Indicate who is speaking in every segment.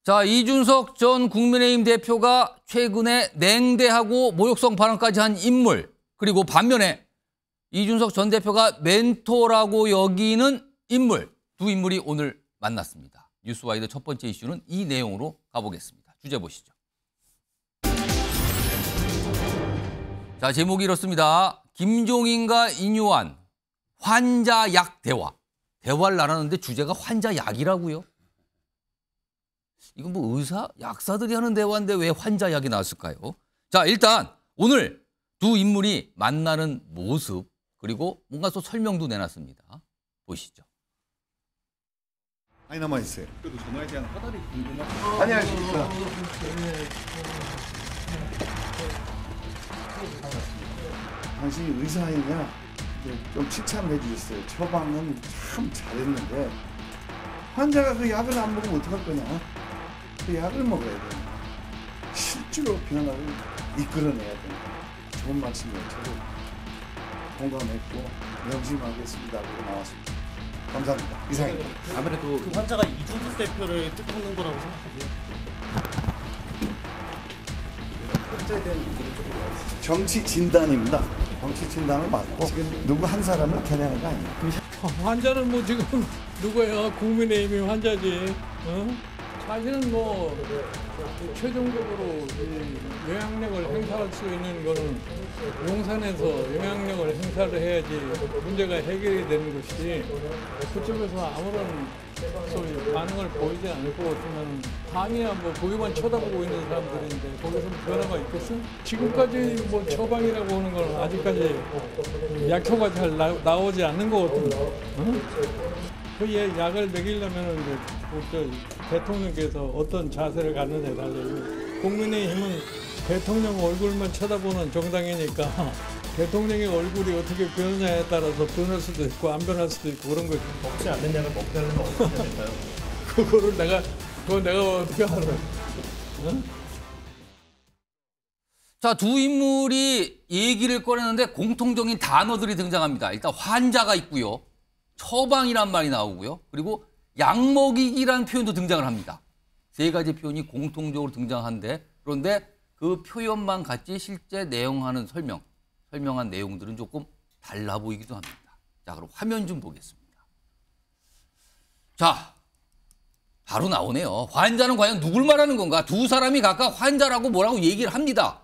Speaker 1: 자, 이준석 전 국민의힘 대표가 최근에 냉대하고 모욕성 발언까지 한 인물, 그리고 반면에 이준석 전 대표가 멘토라고 여기는 인물, 두 인물이 오늘 만났습니다. 뉴스와이드 첫 번째 이슈는 이 내용으로 가보겠습니다. 주제 보시죠. 자, 제목이 이렇습니다. 김종인과 인요한 환자약 대화. 대화를 나눴는데 주제가 환자약이라고요? 이건 뭐 의사, 약사들이 하는 대화인데 왜 환자약이 나왔을까요? 자, 일단 오늘 두 인물이 만나는 모습, 그리고 뭔가 또 설명도 내놨습니다. 보시죠.
Speaker 2: 많이 남아있어요.
Speaker 3: 그래도 전화에 대한 화답이 궁금하다.
Speaker 2: 안녕하십니까. 당신이 의사이냐? 좀 칭찬을 해주셨어요. 처방은 참 잘했는데 환자가 그 약을 안 먹으면 어떡할 거냐? 그 약을 먹어야 돼. 실제로 변화를 이끌어내야 돼. 좋은 말씀이에요. 저도 공감했고 명심하겠습니다. 그러고 나왔습니다. 감사합니다. 이상입니다.
Speaker 3: 아무래도 그 환자가 이준석 대표를 뜻하는 거라고 생각하세요? 환자에 대한 얘기를 조금 나왔어요.
Speaker 2: 정치 진단입니다. 정치 진단을 맡고 지금 누구 한 사람을 겨냥한 거 아니에요.
Speaker 4: 환자는 뭐 지금 누구야? 국민의힘이 환자지. 자신은 뭐 최종적으로 이 영향력을 행사할 수 있는 거는 용산에서 영향력을 행사를 해야지 문제가 해결이 되는 것이지, 그쪽에서 아무런 소위 반응을 보이지 않을 것 같으면 당이야 뭐 거기만 쳐다보고 있는 사람들인데 거기서 변화가 있겠어? 지금까지 뭐 처방이라고 하는 건 아직까지 약효가 잘 나오지 않는 것 같은데. 그 약을 먹이려면 대통령께서 어떤 자세를 갖느냐에 달려요. 국민의힘은 대통령 얼굴만 쳐다보는 정당이니까 대통령의 얼굴이 어떻게 변하냐에 따라서 변할 수도 있고 안 변할 수도 있고 그런 거죠.
Speaker 3: 먹지 않는 약을 먹게 하려면 어떻게 해야 될까요?
Speaker 4: 그거를 내가 어떻게 알아? 응?
Speaker 1: 자, 두 인물이 얘기를 꺼내는데 공통적인 단어들이 등장합니다. 일단 환자가 있고요. 처방이란 말이 나오고요. 그리고 약먹이기란 표현도 등장을 합니다. 세 가지 표현이 공통적으로 등장하는데, 그런데 그 표현만 같이 실제 설명한 내용들은 조금 달라 보이기도 합니다. 자, 그럼 화면 좀 보겠습니다. 자, 바로 나오네요. 환자는 과연 누굴 말하는 건가? 두 사람이 각각 환자라고 뭐라고 얘기를 합니다.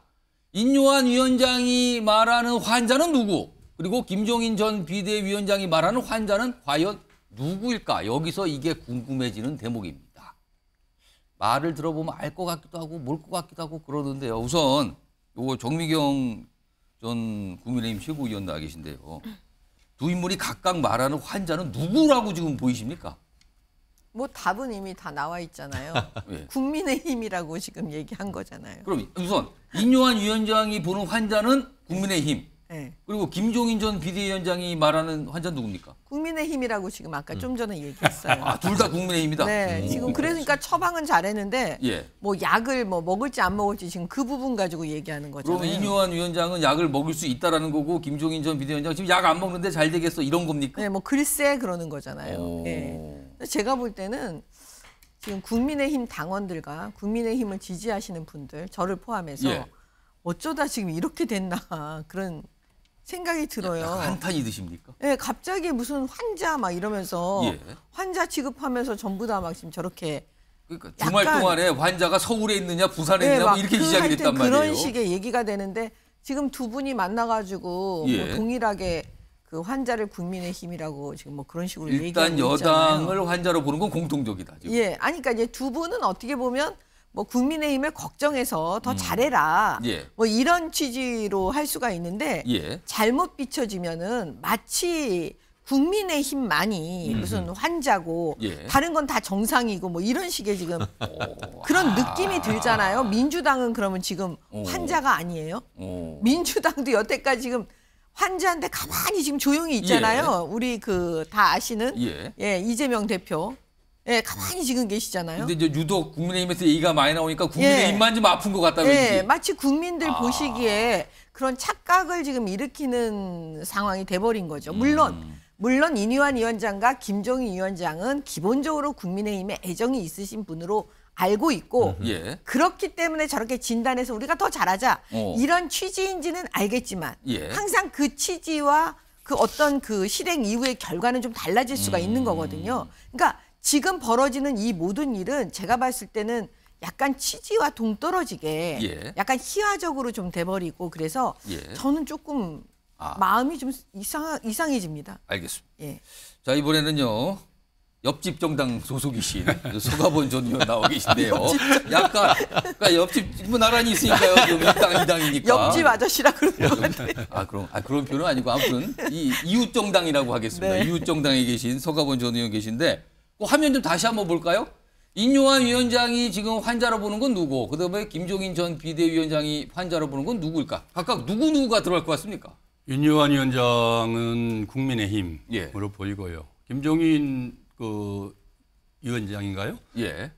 Speaker 1: 인요한 위원장이 말하는 환자는 누구? 그리고 김종인 전 비대위원장이 말하는 환자는 과연 누구일까? 여기서 이게 궁금해지는 대목입니다. 말을 들어보면 알 것 같기도 하고 모를 것 같기도 하고 그러는데요. 우선 요거 정미경 전 국민의힘 최고위원 나와 계신데요. 두 인물이 각각 말하는 환자는 누구라고 지금 보이십니까?
Speaker 5: 뭐 답은 이미 다 나와 있잖아요.
Speaker 1: 예.
Speaker 5: 국민의힘이라고 지금 얘기한 거잖아요.
Speaker 1: 그럼 우선 인요한 위원장이 보는 환자는 국민의힘.
Speaker 5: 네.
Speaker 1: 그리고 김종인 전 비대위원장이 말하는 환자는 누굽니까?
Speaker 5: 국민의힘이라고 지금 아까 좀 전에 얘기했어요.
Speaker 1: 아, 둘 다 국민의힘이다?
Speaker 5: 네, 지금 그러니까 처방은 잘했는데
Speaker 1: 예.
Speaker 5: 뭐 약을 뭐 먹을지 안 먹을지 지금 그 부분 가지고 얘기하는 거잖아요.
Speaker 1: 그러면 인요한 위원장은 약을 먹을 수 있다라는 거고 김종인 전 비대위원장 지금 약 안 먹는데 잘 되겠어 이런 겁니까?
Speaker 5: 네, 뭐 글쎄 그러는 거잖아요. 네. 제가 볼 때는 지금 국민의힘 당원들과 국민의힘을 지지하시는 분들, 저를 포함해서
Speaker 1: 예.
Speaker 5: 어쩌다 지금 이렇게 됐나 그런 생각이 들어요.
Speaker 1: 한탄이 드십니까?
Speaker 5: 네, 갑자기 무슨 환자 막 이러면서
Speaker 1: 예.
Speaker 5: 환자 취급하면서 전부 다 막 지금 저렇게
Speaker 1: 그러니까 주말 동안에 환자가 서울에 있느냐 부산에
Speaker 5: 네,
Speaker 1: 있느냐 뭐 이렇게 시작이 됐단 말이에요.
Speaker 5: 그런 식의 얘기가 되는데 지금 두 분이 만나가지고
Speaker 1: 예.
Speaker 5: 뭐 동일하게 그 환자를 국민의힘이라고 지금 뭐 그런 식으로
Speaker 1: 일단
Speaker 5: 얘기하고 있잖아요.
Speaker 1: 여당을 환자로 보는 건 공통적이다. 지금.
Speaker 5: 예, 아니 그러니까 이제 두 분은 어떻게 보면 뭐 국민의힘을 걱정해서 더 잘해라.
Speaker 1: 예.
Speaker 5: 뭐 이런 취지로 할 수가 있는데
Speaker 1: 예.
Speaker 5: 잘못 비춰지면은 마치 국민의힘만이 무슨 환자고
Speaker 1: 예.
Speaker 5: 다른 건 다 정상이고 뭐 이런 식의 지금 그런 느낌이 들잖아요. 민주당은 그러면 지금 환자가 아니에요? 민주당도 여태까지 지금 환자한테 가만히 지금 조용히 있잖아요.
Speaker 1: 예.
Speaker 5: 우리 그 다 아시는
Speaker 1: 예.
Speaker 5: 이재명 대표. 예, 가만히 지금 계시잖아요.
Speaker 1: 근데 이제 유독 국민의힘에서 얘기가 많이 나오니까 국민의힘만 좀 아픈 것 같다.
Speaker 5: 예,
Speaker 1: 왠지.
Speaker 5: 마치 국민들 보시기에 그런 착각을 지금 일으키는 상황이 돼버린 거죠. 물론 인요한 위원장과 김종인 위원장은 기본적으로 국민의힘에 애정이 있으신 분으로 알고 있고
Speaker 1: 예.
Speaker 5: 그렇기 때문에 저렇게 진단해서 우리가 더 잘하자 이런 취지인지는 알겠지만
Speaker 1: 예.
Speaker 5: 항상 그 취지와 그 어떤 그 실행 이후의 결과는 좀 달라질 수가 있는 거거든요. 그러니까 지금 벌어지는 이 모든 일은 제가 봤을 때는 약간 취지와 동떨어지게
Speaker 1: 예.
Speaker 5: 약간 희화적으로 좀 돼버리고 그래서
Speaker 1: 예.
Speaker 5: 저는 조금 마음이 좀 이상해집니다.
Speaker 1: 알겠습니다.
Speaker 5: 예.
Speaker 1: 자, 이번에는요. 옆집 정당 소속이신 소가본 전 의원 나와 계신데요. 약간 그러니까 옆집 뭐 나란히 있으니까요. 이 당이니까.
Speaker 5: 옆집 아저씨라 그러는 것 같아요.
Speaker 1: 그런 표현은 아니고 아무튼 이 이웃 정당이라고 하겠습니다.
Speaker 5: 네.
Speaker 1: 이웃 정당에 계신 서가본 전 의원 계신데 그 화면 좀 다시 한번 볼까요? 인요한 위원장이 지금 환자로 보는 건 누구? 그다음에 김종인 전 비대위원장이 환자로 보는 건 누구일까? 각각 누구가 들어갈 것 같습니까?
Speaker 6: 윤요한 위원장은 국민의힘으로
Speaker 1: 예.
Speaker 6: 보이고요. 김종인 그 위원장인가요?
Speaker 1: 예.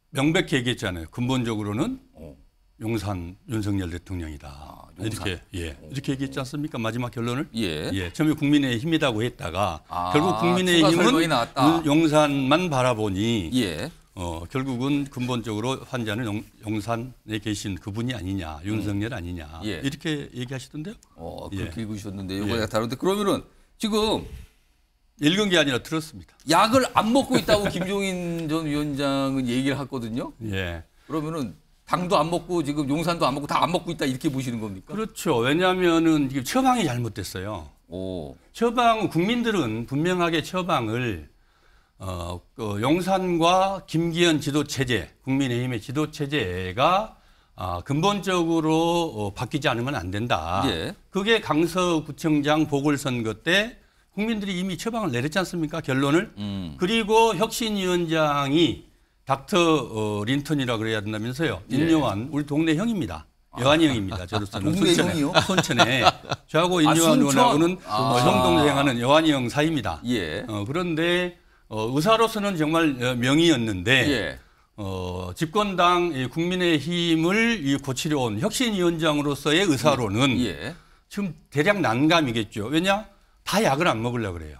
Speaker 6: 명백히 얘기했잖아요. 근본적으로는 용산 윤석열 대통령이다.
Speaker 1: 용산.
Speaker 6: 이렇게 얘기했지 않습니까? 마지막 결론을.
Speaker 1: 예.
Speaker 6: 처음에 국민의힘이라고 했다가 결국
Speaker 1: 추가 설명이
Speaker 6: 국민의힘은
Speaker 1: 나왔다.
Speaker 6: 용산만 바라보니
Speaker 1: 예.
Speaker 6: 결국은 근본적으로 환자는 용산에 계신 그분이 아니냐, 윤석열 아니냐
Speaker 1: 예.
Speaker 6: 이렇게 얘기하시던데요.
Speaker 1: 그렇게
Speaker 6: 예.
Speaker 1: 읽으셨는데 이거 다른데 그러면은 지금
Speaker 6: 읽은 게 아니라 들었습니다.
Speaker 1: 약을 안 먹고 있다고 김종인 전 위원장은 얘기를 했거든요.
Speaker 6: 예.
Speaker 1: 그러면은 당도 안 먹고 지금 용산도 안 먹고 다 안 먹고 있다 이렇게 보시는 겁니까?
Speaker 6: 그렇죠. 왜냐하면은 이게 처방이 잘못됐어요. 처방 국민들은 분명하게 처방을 그 용산과 김기현 지도 체제, 국민의힘의 지도 체제가 근본적으로 바뀌지 않으면 안 된다.
Speaker 1: 예.
Speaker 6: 그게 강서구청장 보궐선거 때 국민들이 이미 처방을 내렸지 않습니까? 결론을. 그리고 혁신위원장이 닥터 린턴이라 그래야 된다면서요. 인요한 우리 동네 형입니다. 여한이 형입니다. 저로서는
Speaker 1: 동네 형이요?
Speaker 6: 손천에 저하고 인요한 의원하고는 형 동생하는 여한이 형 사이입니다.
Speaker 1: 예.
Speaker 6: 그런데 의사로서는 정말 명의였는데
Speaker 1: 예.
Speaker 6: 집권당 국민의힘을 고치려 온 혁신위원장으로서의 의사로는
Speaker 1: 예.
Speaker 6: 지금 대략 난감이겠죠. 왜냐? 다 약을 안 먹으려고 그래요.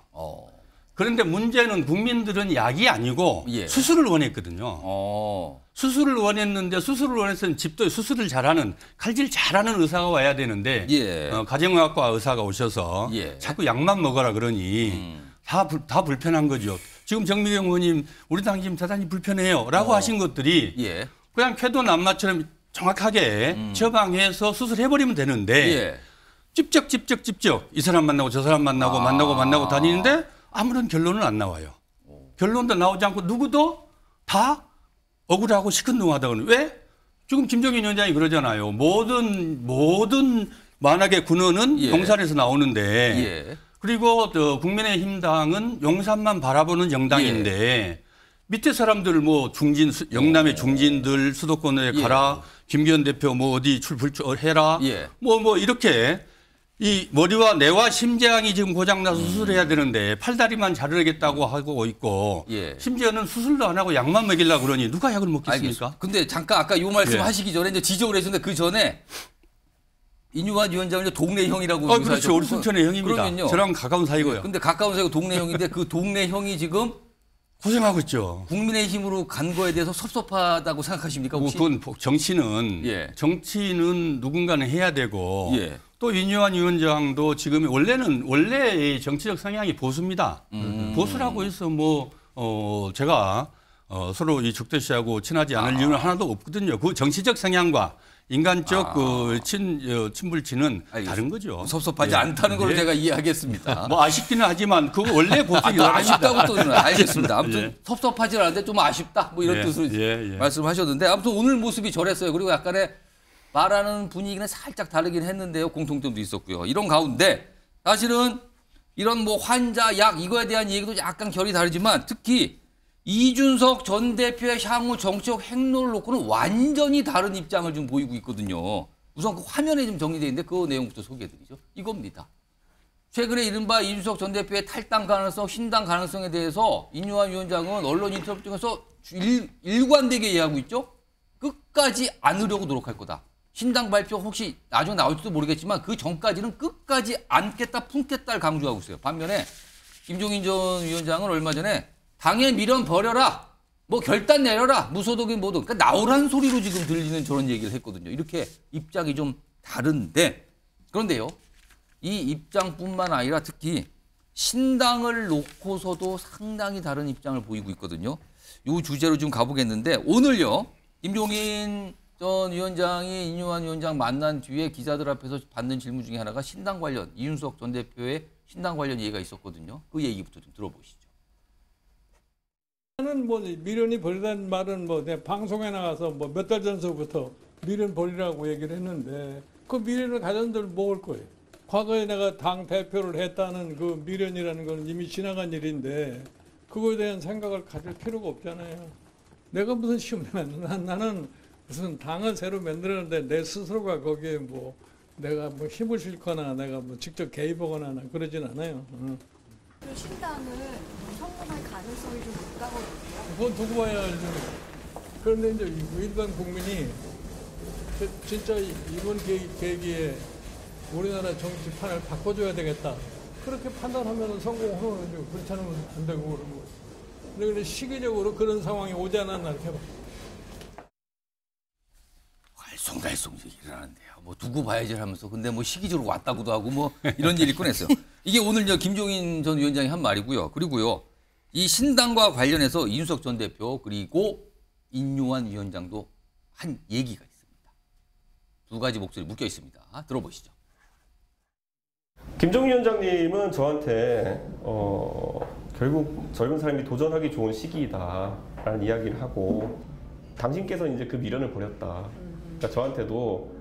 Speaker 6: 그런데 문제는 국민들은 약이 아니고
Speaker 1: 예.
Speaker 6: 수술을 원했거든요. 수술을 원했는데 수술을 원했으면 집도에 수술을 잘하는 칼질 잘하는 의사가 와야 되는데
Speaker 1: 예.
Speaker 6: 가정의학과 의사가 오셔서
Speaker 1: 예.
Speaker 6: 자꾸 약만 먹어라 그러니 다 불편한 거죠. 지금 정미경 의원님 우리 당 지금 대단히 불편해요 라고 하신 것들이
Speaker 1: 예.
Speaker 6: 그냥 쾌도난마처럼 정확하게 처방해서 수술해버리면 되는데
Speaker 1: 예.
Speaker 6: 찝쩍 이 사람 만나고 저 사람 만나고 다니는데 아무런 결론은 안 나와요. 결론도 나오지 않고 누구도 다 억울하고 시큰둥하다고는 왜? 지금 김종인 위원장이 그러잖아요. 모든 만악의 근원은
Speaker 1: 예.
Speaker 6: 용산에서 나오는데
Speaker 1: 예.
Speaker 6: 그리고 국민의힘당은 용산만 바라보는 정당인데 밑에 사람들 뭐 영남의 중진들 수도권에 가라. 김기현 대표 뭐 어디 출불해라.
Speaker 1: 예.
Speaker 6: 뭐 이렇게 이 머리와 뇌와 심장이 지금 고장나서 수술해야 되는데 팔다리만 자르겠다고 하고 있고
Speaker 1: 예.
Speaker 6: 심지어는 수술도 안 하고 약만 먹이려고 그러니 누가 약을 먹겠습니까?
Speaker 1: 알겠습니다. 근데 잠깐 아까 이 말씀
Speaker 6: 예.
Speaker 1: 하시기 전에 이제 지적을 해주는데 그 전에 인유한 위원장을 동네 형이라고
Speaker 6: 그렇죠. 우리 순천의 형입니다.
Speaker 1: 그러면요.
Speaker 6: 저랑 가까운 사이고요.
Speaker 1: 근데 가까운 사이고 동네 형인데 그 동네 형이 지금
Speaker 6: 고생하고 있죠.
Speaker 1: 국민의힘으로 간 거에 대해서 섭섭하다고 생각하십니까 혹시?
Speaker 6: 그건 정치는
Speaker 1: 예.
Speaker 6: 누군가는 해야 되고
Speaker 1: 예.
Speaker 6: 또 윤요한 위원장도 지금 원래 정치적 성향이 보수입니다. 보수라고 해서 제가 서로 이 죽대 씨하고 친하지 않을 이유는 하나도 없거든요. 그 정치적 성향과 인간적 친불치는 다른 거죠.
Speaker 1: 섭섭하지
Speaker 6: 예.
Speaker 1: 않다는 걸로
Speaker 6: 예.
Speaker 1: 제가 이해하겠습니다.
Speaker 6: 아쉽기는 하지만 그거 원래 보수기
Speaker 1: 아쉽다고 또 알겠습니다. 아무튼
Speaker 6: 예.
Speaker 1: 섭섭하지 않은데 좀 아쉽다 뭐 이런
Speaker 6: 예.
Speaker 1: 뜻으로
Speaker 6: 예.
Speaker 1: 말씀하셨는데 아무튼 오늘 모습이 저랬어요. 그리고 약간의 말하는 분위기는 살짝 다르긴 했는데요. 공통점도 있었고요. 이런 가운데 사실은 이런 뭐 환자, 약 이거에 대한 얘기도 약간 결이 다르지만 특히 이준석 전 대표의 향후 정치적 행로를 놓고는 완전히 다른 입장을 좀 보이고 있거든요. 우선 그 화면에 좀 정리되어 있는데 그 내용부터 소개해드리죠. 이겁니다. 최근에 이른바 이준석 전 대표의 탈당 가능성, 신당 가능성에 대해서 인요한 위원장은 언론 인터뷰 중에서 일관되게 이해하고 있죠. 끝까지 안으려고 노력할 거다. 신당 발표 혹시 나중에 나올지도 모르겠지만 그 전까지는 끝까지 안겠다, 품겠다를 강조하고 있어요. 반면에 김종인 전 위원장은 얼마 전에 당의 미련 버려라. 뭐 결단 내려라. 무소속인 뭐든. 그러니까 나오라는 소리로 지금 들리는 저런 얘기를 했거든요. 이렇게 입장이 좀 다른데 그런데요. 이 입장뿐만 아니라 특히 신당을 놓고서도 상당히 다른 입장을 보이고 있거든요. 이 주제로 좀 가보겠는데 오늘요. 김종인 전 위원장이 인요한 위원장 만난 뒤에 기자들 앞에서 받는 질문 중에 하나가 신당 관련, 이준석 전 대표의 신당 관련 얘기가 있었거든요. 그 얘기부터 좀 들어보시죠.
Speaker 4: 나는 뭐 미련이 버리다는 말은 뭐 내 방송에 나가서 뭐 몇 달 전서부터 미련 버리라고 얘기를 했는데 그 미련을 가졌는들 먹을 거예요. 과거에 내가 당 대표를 했다는 그 미련이라는 건 이미 지나간 일인데 그거에 대한 생각을 가질 필요가 없잖아요. 내가 무슨 시험을 나는 무슨 당을 새로 만들었는데 내 스스로가 거기에 뭐 내가 뭐 힘을 실거나 내가 뭐 직접 개입하거나 그러진 않아요.
Speaker 7: 그 신당은 성공할 가능성이 좀 높다거든요.
Speaker 4: 그건 두고 봐야 알죠. 그런데 이제 일반 국민이 진짜 이번 계기에 우리나라 정치판을 바꿔줘야 되겠다. 그렇게 판단하면 성공하는 거죠. 그렇지 않으면 안 되고 그런 거. 근데 시기적으로 그런 상황이 오지 않았나 이렇게 봐.
Speaker 1: 갈송갈송 얘기를 하는데요. 뭐 두고 봐야지 하면서 근데 뭐 시기적으로 왔다고도 하고 뭐 이런 얘기를 꺼냈어요. 이게 오늘 김종인 전 위원장이 한 말이고요. 그리고요. 이 신당과 관련해서 이준석 전 대표 그리고 인요한 위원장도 한 얘기가 있습니다. 두 가지 목소리 묶여 있습니다. 들어보시죠.
Speaker 8: 김종인 위원장님은 저한테 결국 젊은 사람이 도전하기 좋은 시기이다라는 이야기를 하고 당신께서 이제 그 미련을 버렸다. 그러니까 저한테도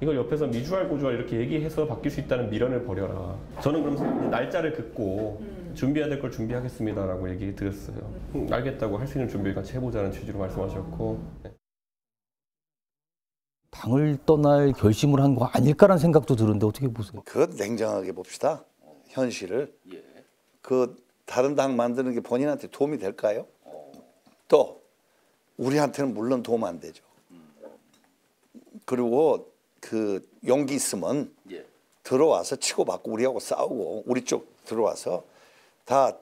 Speaker 8: 이걸 옆에서 미주알 고주알 이렇게 얘기해서 바뀔 수 있다는 미련을 버려라. 저는 그럼 날짜를 긋고 준비해야 될 걸 준비하겠습니다라고 얘기 드렸어요. 알겠다고 할 수 있는 준비를 같이 해보자는 취지로 말씀하셨고.
Speaker 1: 당을 떠날 결심을 한 거 아닐까라는 생각도 드는데 어떻게 보세요?
Speaker 2: 그것 냉정하게 봅시다. 현실을. 그 다른 당 만드는 게 본인한테 도움이 될까요? 또 우리한테는 물론 도움 안 되죠. 그리고 그 용기 있으면 들어와서 치고받고 우리하고 싸우고 우리 쪽 들어와서 다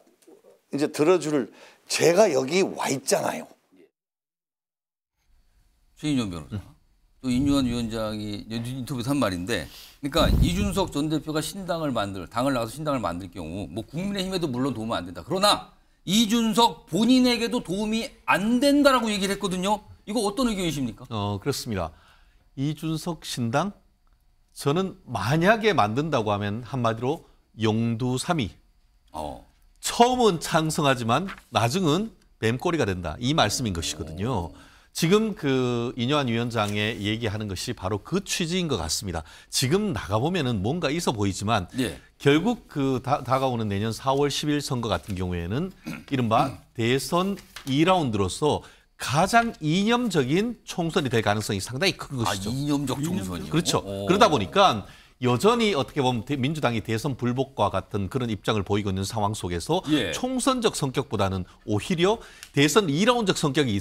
Speaker 2: 이제 들어줄 제가 여기 와 있잖아요.
Speaker 1: 최인정 변호사. 또 인요한 위원장이 인터뷰에서 한 말인데 그러니까 이준석 전 대표가 당을 나가서 신당을 만들 경우 뭐 국민의힘에도 물론 도움은 안 된다. 그러나 이준석 본인에게도 도움이 안 된다라고 얘기를 했거든요. 이거 어떤 의견이십니까?
Speaker 9: 그렇습니다. 이준석 신당 저는 만약에 만든다고 하면 한마디로 용두삼이. 처음은 찬성하지만 나중은 뱀꼬리가 된다. 이 말씀인 것이거든요. 지금 그 인요한 위원장의 얘기하는 것이 바로 그 취지인 것 같습니다. 지금 나가보면은 뭔가 있어 보이지만 결국 그 다가오는 내년 4월 10일 선거 같은 경우에는 이른바 대선 2라운드로서 가장 이념적인 총선이 될 가능성이 상당히 큰 것이죠.
Speaker 1: 이념적 총선이요?
Speaker 9: 그렇죠. 그러다 보니까 여전히 어떻게 보면 민주당이 대선 불복과 같은 그런 입장을 보이고 있는 상황 속에서 총선적 성격보다는 오히려 대선 2라운드적 성격이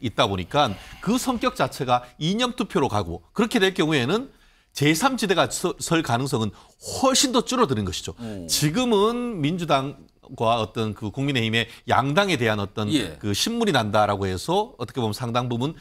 Speaker 9: 있다 보니까 그 성격 자체가 이념 투표로 가고 그렇게 될 경우에는 제3지대가 설 가능성은 훨씬 더 줄어드는 것이죠. 지금은 민주당과 어떤 그 국민의힘의 양당에 대한 어떤 그 신물이 난다라고 해서 어떻게 보면 상당 부분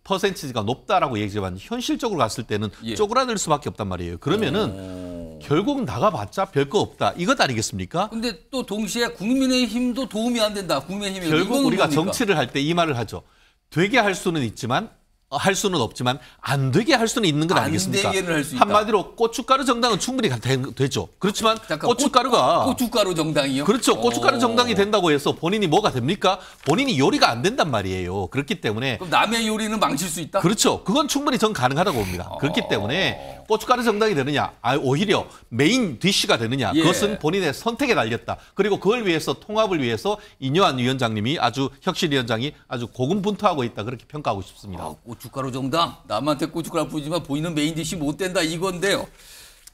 Speaker 9: 퍼센티지가 높다라고 얘기지만 현실적으로 갔을 때는 쪼그라들 수밖에 없단 말이에요. 그러면은 결국 나가봤자 별거 없다. 이것 아니겠습니까?
Speaker 1: 근데 또 동시에 국민의힘도 도움이 안 된다. 국민의힘이
Speaker 9: 결국 우리가 정치를 할 때 이 말을 하죠. 되게 할 수는 있지만 할 수는 없지만 안 되게 할 수는 있는 것 아니겠습니까?
Speaker 1: 안 되게는 할 수 있다.
Speaker 9: 한마디로 고춧가루 정당은 충분히 되죠. 그렇지만
Speaker 1: 고춧가루 정당이요?
Speaker 9: 그렇죠. 고춧가루 정당이 된다고 해서 본인이 뭐가 됩니까? 본인이 요리가 안 된단 말이에요. 그렇기 때문에
Speaker 1: 그럼 남의 요리는 망칠 수 있다?
Speaker 9: 그렇죠. 그건 충분히 전 가능하다고 봅니다. 그렇기 때문에 고춧가루 정당이 되느냐, 오히려 메인 디쉬가 되느냐, 그것은 본인의 선택에 달렸다. 그리고 그걸 위해서 통합을 위해서 인요한 위원장님이 혁신위원장이 아주 고군분투하고 있다. 그렇게 평가하고 싶습니다.
Speaker 1: 고춧가루 정당, 남한테 고춧가루 뿌리지만 보이는 메인 디쉬 못 된다 이건데요.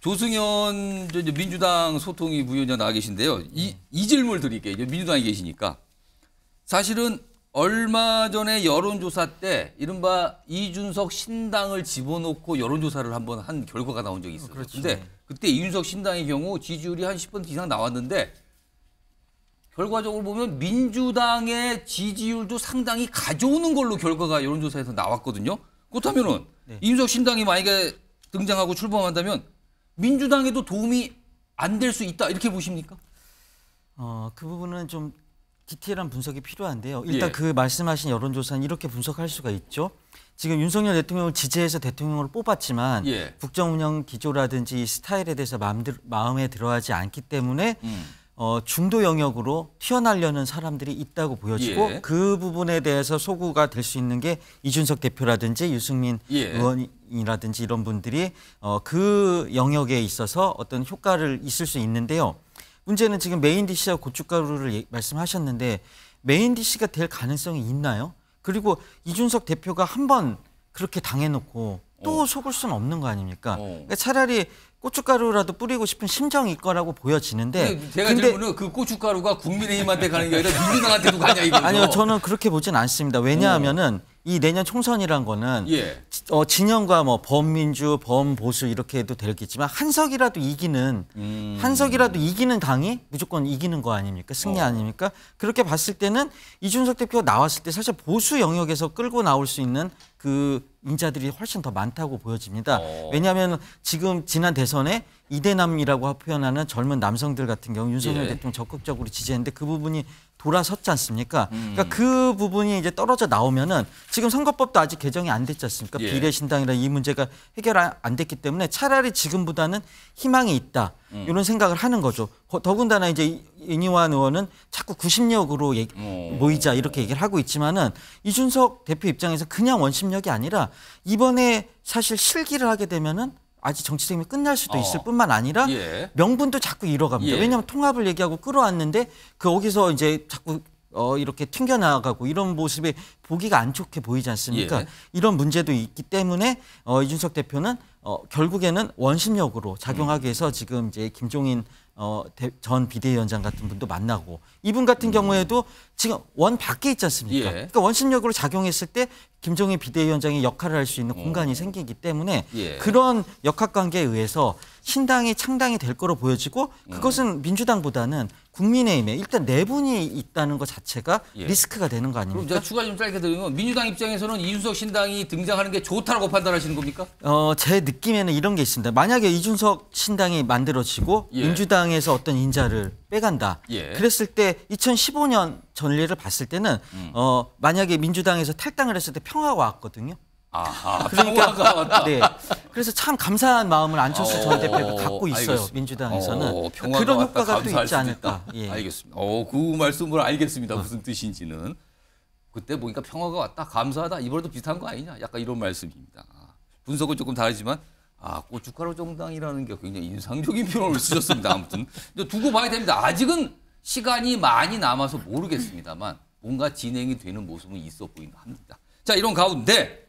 Speaker 1: 조승현 민주당 소통위 부위원장 나와 계신데요. 이 질문을 드릴게요. 민주당에 계시니까. 사실은 얼마 전에 여론조사 때 이른바 이준석 신당을 집어넣고 여론조사를 한번 한 결과가 나온 적이 있어요. 그런데 그때 이준석 신당의 경우 지지율이 한 10% 이상 나왔는데 결과적으로 보면 민주당의 지지율도 상당히 가져오는 걸로 결과가 여론조사에서 나왔거든요. 그렇다면은 이준석 신당이 만약에 등장하고 출범한다면 민주당에도 도움이 안 될 수 있다 이렇게 보십니까?
Speaker 10: 그 부분은 좀 디테일한 분석이 필요한데요. 일단 그 말씀하신 여론조사는 이렇게 분석할 수가 있죠. 지금 윤석열 대통령을 지지해서 대통령으로 뽑았지만 국정운영 기조라든지 스타일에 대해서 마음에 들어하지 않기 때문에 중도 영역으로 튀어나오려는 사람들이 있다고 보여지고 그 부분에 대해서 소구가 될 수 있는 게 이준석 대표라든지 유승민 의원이라든지 이런 분들이 그 영역에 있어서 어떤 효과를 있을 수 있는데요. 문제는 지금 메인 디시와 고춧가루를 말씀하셨는데 메인 디시가 될 가능성이 있나요? 그리고 이준석 대표가 한번 그렇게 당해놓고 또 속을 수는 없는 거 아닙니까? 그러니까 차라리 고춧가루라도 뿌리고 싶은 심정이 있거라고 보여지는데
Speaker 1: 제가 질문은 그 고춧가루가 국민의힘한테 가는 게 아니라 민주당한테도 가냐 이거죠?
Speaker 10: 아니요. 저는 그렇게 보진 않습니다. 왜냐하면은 이 내년 총선이란 거는 진영과 뭐 범민주, 범보수 이렇게 해도 되겠지만 한 석이라도 이기는 당이 무조건 이기는 거 아닙니까? 승리 아닙니까? 그렇게 봤을 때는 이준석 대표가 나왔을 때 사실 보수 영역에서 끌고 나올 수 있는 그 인자들이 훨씬 더 많다고 보여집니다. 왜냐하면 지금 지난 대선에 이대남이라고 표현하는 젊은 남성들 같은 경우 윤석열 대통령 적극적으로 지지했는데 그 부분이 돌아섰지 않습니까? 그러니까 그 부분이 이제 떨어져 나오면은 지금 선거법도 아직 개정이 안 됐지 않습니까? 비례신당이라 이 문제가 해결 안 됐기 때문에 차라리 지금보다는 희망이 있다. 이런 생각을 하는 거죠. 더군다나 이제 이니환 의원은 자꾸 90력으로 모이자 이렇게 얘기를 하고 있지만은 이준석 대표 입장에서 그냥 원심력이 아니라 이번에 사실 실기를 하게 되면은 아직 정치 생명이 끝날 수도 있을 뿐만 아니라 명분도 자꾸 잃어갑니다. 왜냐하면 통합을 얘기하고 끌어왔는데 거기서 이제 자꾸 이렇게 튕겨나가고 이런 모습이 보기가 안 좋게 보이지 않습니까? 이런 문제도 있기 때문에 이준석 대표는 결국에는 원심력으로 작용하기 위해서 지금 이제 김종인 전 비대위원장 같은 분도 만나고 이분 같은 경우에도 지금 원 밖에 있지 않습니까? 그러니까 원심력으로 작용했을 때 김종인 비대위원장이 역할을 할 수 있는 공간이 생기기 때문에 그런 역학관계에 의해서 신당이 창당이 될 거로 보여지고 그것은 민주당보다는 국민의힘에 일단 내분이 있다는 것 자체가 리스크가 되는 거 아닙니까?
Speaker 1: 그럼 제가 추가 좀 짧게 드리면 민주당 입장에서는 이준석 신당이 등장하는 게 좋다라고 판단하시는 겁니까?
Speaker 10: 제 느낌에는 이런 게 있습니다. 만약에 이준석 신당이 만들어지고 민주당에서 어떤 인자를 빼간다. 그랬을 때 2015년 전례를 봤을 때는 만약에 민주당에서 탈당을 했을 때 평화가 왔거든요. 그러니까
Speaker 1: 평화가 왔다.
Speaker 10: 그래서 참 감사한 마음을 안철수 전 대표가 갖고 있어요. 알겠습니다. 민주당에서는 그런 효과가 또 있지 않을까.
Speaker 1: 알겠습니다. 그 말씀을 알겠습니다. 무슨 뜻인지는. 그때 보니까 평화가 왔다. 감사하다. 이번에도 비슷한 거 아니냐. 약간 이런 말씀입니다. 분석은 조금 다르지만 고춧가루 정당이라는 게 굉장히 인상적인 표현을 쓰셨습니다. 아무튼 두고 봐야 됩니다. 아직은 시간이 많이 남아서 모르겠습니다만 뭔가 진행이 되는 모습은 있어 보인다 합니다. 자, 이런 가운데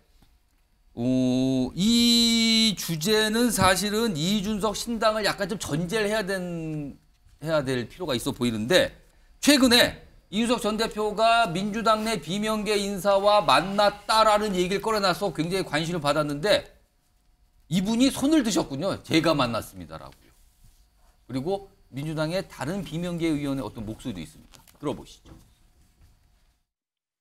Speaker 1: 이 주제는 사실은 이준석 신당을 약간 좀 전제를 해야 될 필요가 있어 보이는데 최근에 이준석 전 대표가 민주당 내 비명계 인사와 만났다라는 얘기를 꺼내놔서 굉장히 관심을 받았는데 이분이 손을 드셨군요. 제가 만났습니다라고요. 그리고 민주당의 다른 비명계 의원의 어떤 목소리도 있습니다. 들어보시죠.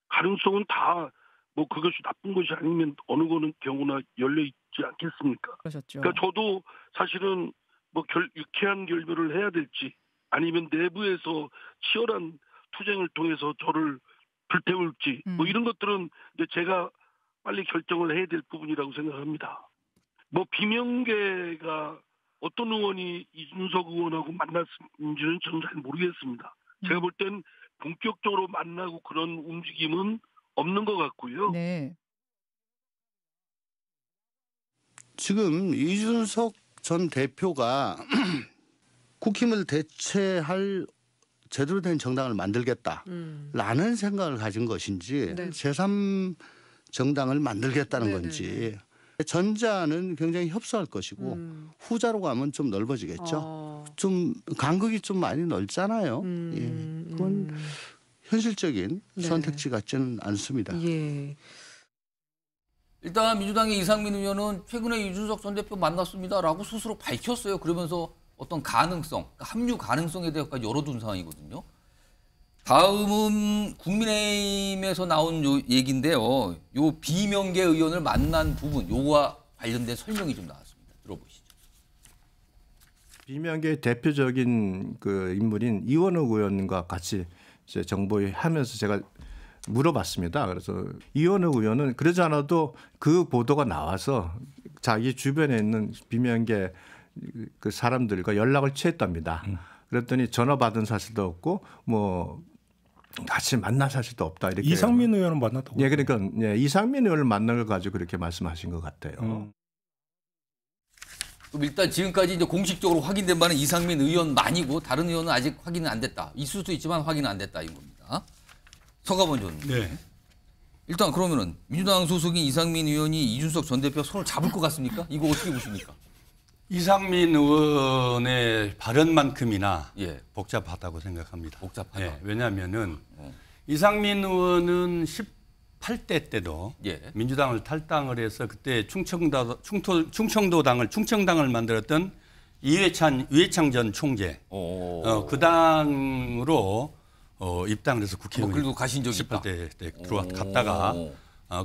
Speaker 11: 가능성은 다 뭐 그것이 나쁜 것이 아니면 어느 경우나 열려 있지 않겠습니까?
Speaker 12: 그러셨죠.
Speaker 11: 그러니까 저도 사실은 뭐 유쾌한 결별을 해야 될지 아니면 내부에서 치열한 투쟁을 통해서 저를 불태울지 뭐 이런 것들은 이제 제가 빨리 결정을 해야 될 부분이라고 생각합니다. 뭐 비명계가 어떤 의원이 이준석 의원하고 만났는지는 저는 잘 모르겠습니다. 제가 볼 땐 본격적으로 만나고 그런 움직임은 없는 것 같고요.
Speaker 13: 지금 이준석 전 대표가 국힘을 대체할 제대로 된 정당을 만들겠다라는 생각을 가진 것인지 제3 정당을 만들겠다는 건지 전자는 굉장히 협소할 것이고 후자로 가면 좀 넓어지겠죠. 좀 간극이 좀 많이 넓잖아요. 그건 현실적인 선택지 같지는 않습니다.
Speaker 1: 일단 민주당의 이상민 의원은 최근에 이준석 전 대표 만났습니다라고 스스로 밝혔어요. 그러면서 어떤 가능성, 합류 가능성에 대해서까지 열어둔 상황이거든요. 다음은 국민의힘에서 나온 요 얘기인데요. 요 비명계 의원을 만난 부분, 요거와 관련된 설명이 좀 나왔습니다. 들어보시죠.
Speaker 12: 비명계 대표적인 그 인물인 이원욱 의원과 같이 이제 정보하면서 제가 물어봤습니다. 그래서 이원욱 의원은 그러지 않아도 그 보도가 나와서 자기 주변에 있는 비명계 그 사람들과 연락을 취했답니다. 그랬더니 전화 받은 사실도 없고 뭐 같이 만난 사실도 없다 이렇게.
Speaker 14: 이상민 의원은 만났다고.
Speaker 12: 예, 그러니까 예, 이상민 의원을 만난 걸 가지고 그렇게 말씀하신 것 같아요.
Speaker 1: 일단 지금까지 이제 공식적으로 확인된 바는 이상민 의원만이고 다른 의원은 아직 확인은 안 됐다. 있을 수도 있지만 확인은 안 됐다 이겁니다. 서가본 전.
Speaker 6: 네.
Speaker 1: 일단 그러면은 민주당 소속인 이상민 의원이 이준석 전 대표 손을 잡을 것 같습니까? 이거 어떻게 보십니까?
Speaker 6: 이상민 의원의 발언만큼이나
Speaker 1: 예.
Speaker 6: 복잡하다고 생각합니다.
Speaker 1: 복잡하다.
Speaker 6: 예, 왜냐하면은 이상민 의원은 18대 때도
Speaker 1: 예.
Speaker 6: 민주당을 탈당을 해서 그때 충청당을 만들었던 이회창 전 총재 그 당으로 입당을 해서 국회의원
Speaker 1: 그리고 가신 적이 있다.
Speaker 6: 18대 때 갔다가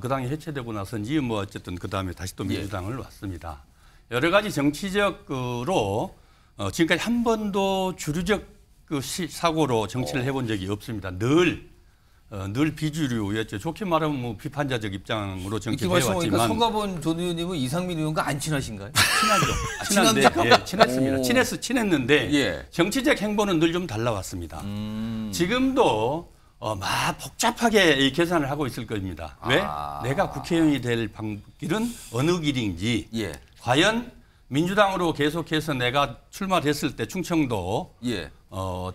Speaker 6: 그 당이 해체되고 나서인지 뭐 어쨌든 그 다음에 다시 또 민주당을 왔습니다. 여러 가지 정치적으로 지금까지 한 번도 주류적 그 사고로 정치를 해본 적이 없습니다. 늘 비주류였죠. 좋게 말하면 뭐 비판자적 입장으로 정치를 해왔지만.
Speaker 1: 서가본 전 의원님은 이상민 의원과 안 친하신가요?
Speaker 6: 친하죠. 친한데, 예, 친했습니다. 친했는데 예. 정치적 행보는 늘 좀 달라왔습니다. 지금도 막 복잡하게 이 계산을 하고 있을 겁니다. 왜? 내가 국회의원이 될 길은 어느 길인지. 예. 과연 민주당으로 계속해서 내가 출마했을 때 충청도 예.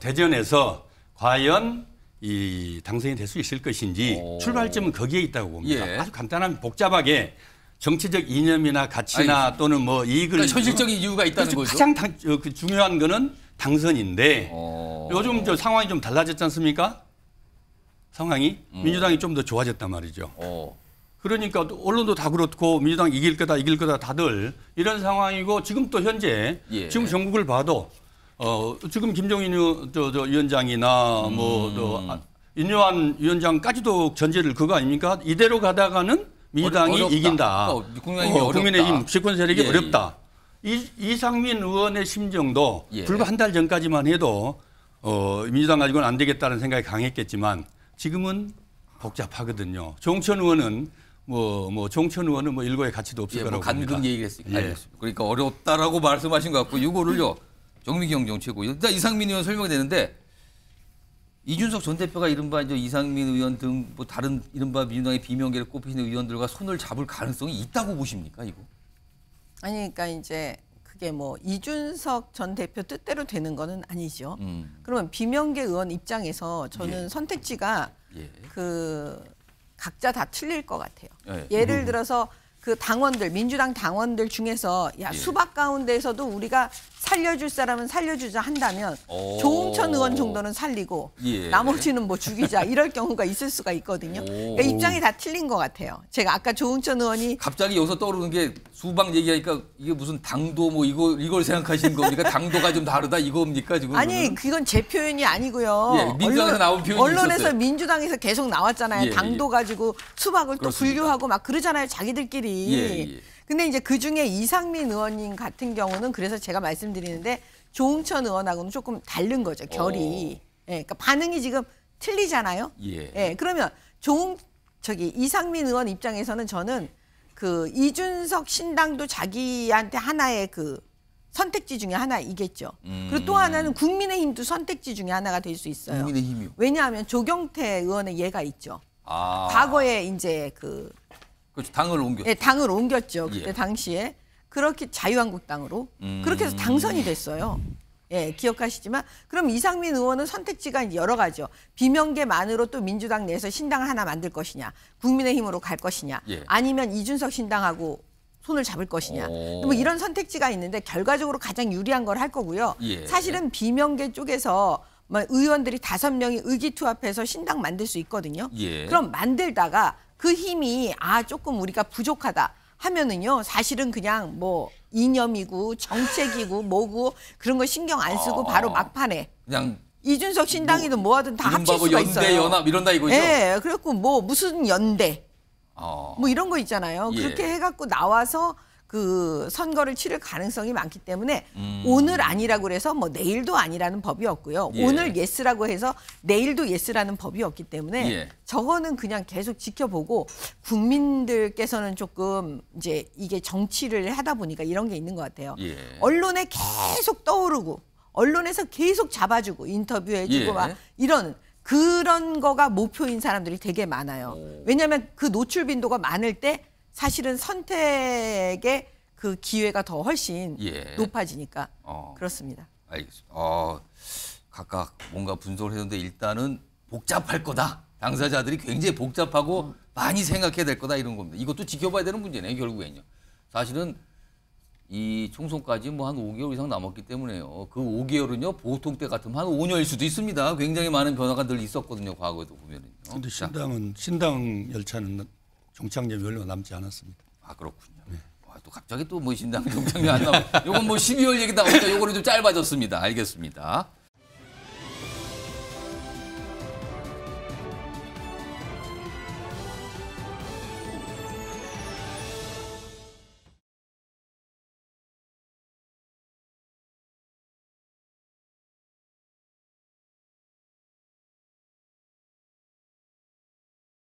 Speaker 6: 대전에서 과연 이 당선이 될 수 있을 것인지 출발점은 거기에 있다고 봅니다. 예. 아주 간단한 복잡하게 정치적 이념이나 가치나 또는 뭐 이익을
Speaker 1: 그러니까 현실적인 이유가 있다는 거죠.
Speaker 6: 가장 중요한 거는 당선인데 요즘 저 상황이 좀 달라졌지 않습니까? 상황이 민주당이 좀 더 좋아졌단 말이죠. 그러니까 언론도 다 그렇고 민주당 이길 거다 다들 이런 상황이고 지금 또 현재 예. 지금 전국을 봐도 지금 김종인 위원장이나 인요한 위원장까지도 전제를 그거 아닙니까? 이대로 가다가는 민주당이 어렵다. 이긴다. 국민의힘 집권 세력이 예. 어렵다. 이상민 의원의 심정도 예. 불과 한 달 전까지만 해도 민주당 가지고는 안 되겠다는 생각이 강했겠지만 지금은 복잡하거든요. 종천 의원은 종천 의원은 일고의 가치도 없을 거라고 봅니다.
Speaker 1: 간극 얘기를 했으니까. 예. 그러니까 어렵다라고 말씀하신 것 같고 이거를요. 정미경 정치고 일단 이상민 의원 설명이 되는데 이준석 전 대표가 이른바 이제 이상민 의원 등 뭐 다른 이른바 민주당의 비명계를 꼽히는 의원들과 손을 잡을 가능성이 있다고 보십니까 이거?
Speaker 5: 아니 그러니까 이제 그게 뭐 이준석 전 대표 뜻대로 되는 거는 아니죠. 그러면 비명계 의원 입장에서 저는 예. 선택지가 예. 그 각자 다 틀릴 것 같아요. 예. 예를 들어서 그 당원들 민주당 당원들 중에서 야 예. 수박 가운데에서도 우리가 살려줄 사람은 살려주자 한다면 조응천 의원 정도는 살리고 예. 나머지는 뭐 죽이자 이럴 경우가 있을 수가 있거든요. 그러니까 입장이 다 틀린 것 같아요. 제가 아까 조응천 의원이
Speaker 1: 갑자기 여기서 떠오르는 게 수박 얘기하니까 이게 무슨 당도 뭐 이걸 생각하시는 겁니까? 당도가 좀 다르다 이겁니까 지금?
Speaker 5: 아니 그건 제 표현이 아니고요.
Speaker 1: 예, 민주당에서 나온 표현이
Speaker 5: 언론에서
Speaker 1: 있었어요.
Speaker 5: 민주당에서 계속 나왔잖아요.
Speaker 1: 예,
Speaker 5: 당도
Speaker 1: 예.
Speaker 5: 가지고 수박을
Speaker 1: 그렇습니다.
Speaker 5: 또 분류하고 막 그러잖아요. 자기들끼리. 예, 예. 근데 이제 그중에 이상민 의원님 같은 경우는 그래서 제가 말씀드리는데 조응천 의원하고는 조금 다른 거죠. 결이. 예, 그러니까 반응이 지금 틀리잖아요.
Speaker 1: 예.
Speaker 5: 예, 그러면 이상민 의원 입장에서는 저는 그 이준석 신당도 자기한테 하나의 그 선택지 중에 하나이겠죠. 그리고 또 하나는 국민의힘도 선택지 중에 하나가 될 수 있어요.
Speaker 1: 국민의힘이요?
Speaker 5: 왜냐하면 조경태 의원의 예가 있죠. 과거에 이제
Speaker 1: 그렇죠. 당을 옮겼죠.
Speaker 5: 네, 당을 옮겼죠. 그때
Speaker 1: 예.
Speaker 5: 당시에 그렇게 자유한국당으로 그렇게 해서 당선이 됐어요. 예, 기억하시지만 그럼 이상민 의원은 선택지가 이제 여러 가지요. 비명계만으로 또 민주당 내에서 신당을 하나 만들 것이냐, 국민의힘으로 갈 것이냐,
Speaker 1: 예.
Speaker 5: 아니면 이준석 신당하고 손을 잡을 것이냐. 뭐 이런 선택지가 있는데 결과적으로 가장 유리한 걸 할 거고요.
Speaker 1: 예.
Speaker 5: 사실은 비명계 쪽에서 의원들이 5명이 의기투합해서 신당 만들 수 있거든요.
Speaker 1: 예.
Speaker 5: 그럼 만들다가 그 힘이 조금 우리가 부족하다 하면은요 사실은 그냥 뭐 이념이고 정책이고 뭐고 그런 거 신경 안 쓰고 바로 막판에
Speaker 1: 그냥
Speaker 5: 이준석 신당이든 뭐하든 다 합칠 수가
Speaker 1: 연대,
Speaker 5: 있어요.
Speaker 1: 연합 이런다 이거죠?
Speaker 5: 예, 그래갖고 뭐 무슨 연대 뭐 이런 거 있잖아요.
Speaker 1: 예.
Speaker 5: 그렇게 해갖고 나와서 그 선거를 치를 가능성이 많기 때문에 오늘 아니라고 그래서 뭐 내일도 아니라는 법이 없고요.
Speaker 1: 예.
Speaker 5: 오늘 예스라고 해서 내일도 예스라는 법이 없기 때문에
Speaker 1: 예.
Speaker 5: 저거는 그냥 계속 지켜보고 국민들께서는 조금 이제 이게 정치를 하다 보니까 이런 게 있는 것 같아요.
Speaker 1: 예.
Speaker 5: 언론에 계속 떠오르고 언론에서 계속 잡아주고 인터뷰해주고
Speaker 1: 예.
Speaker 5: 막 이런 그런 거가 목표인 사람들이 되게 많아요. 왜냐하면 그 노출 빈도가 많을 때 사실은 선택의 그 기회가 더 훨씬
Speaker 1: 예.
Speaker 5: 높아지니까 그렇습니다.
Speaker 1: 알겠습니다. 각각 뭔가 분석을 했는데 일단은 복잡할 거다. 당사자들이 굉장히 복잡하고 많이 생각해야 될 거다 이런 겁니다. 이것도 지켜봐야 되는 문제네요. 결국엔요. 사실은 이 총선까지 뭐 한 5개월 이상 남았기 때문에요. 그 5개월은요. 보통 때 같으면 한 5년일 수도 있습니다. 굉장히 많은 변화가 늘 있었거든요. 과거에도 보면은요.
Speaker 6: 그런데 신당 열차는 정착력이 얼마 남지 않았습니다.
Speaker 1: 아 그렇군요. 네. 또 갑자기 또 뭐 신당 정착력 안 나오고 이건 뭐 12월 얘기 나오니까 요거는 좀 짧아졌습니다. 알겠습니다.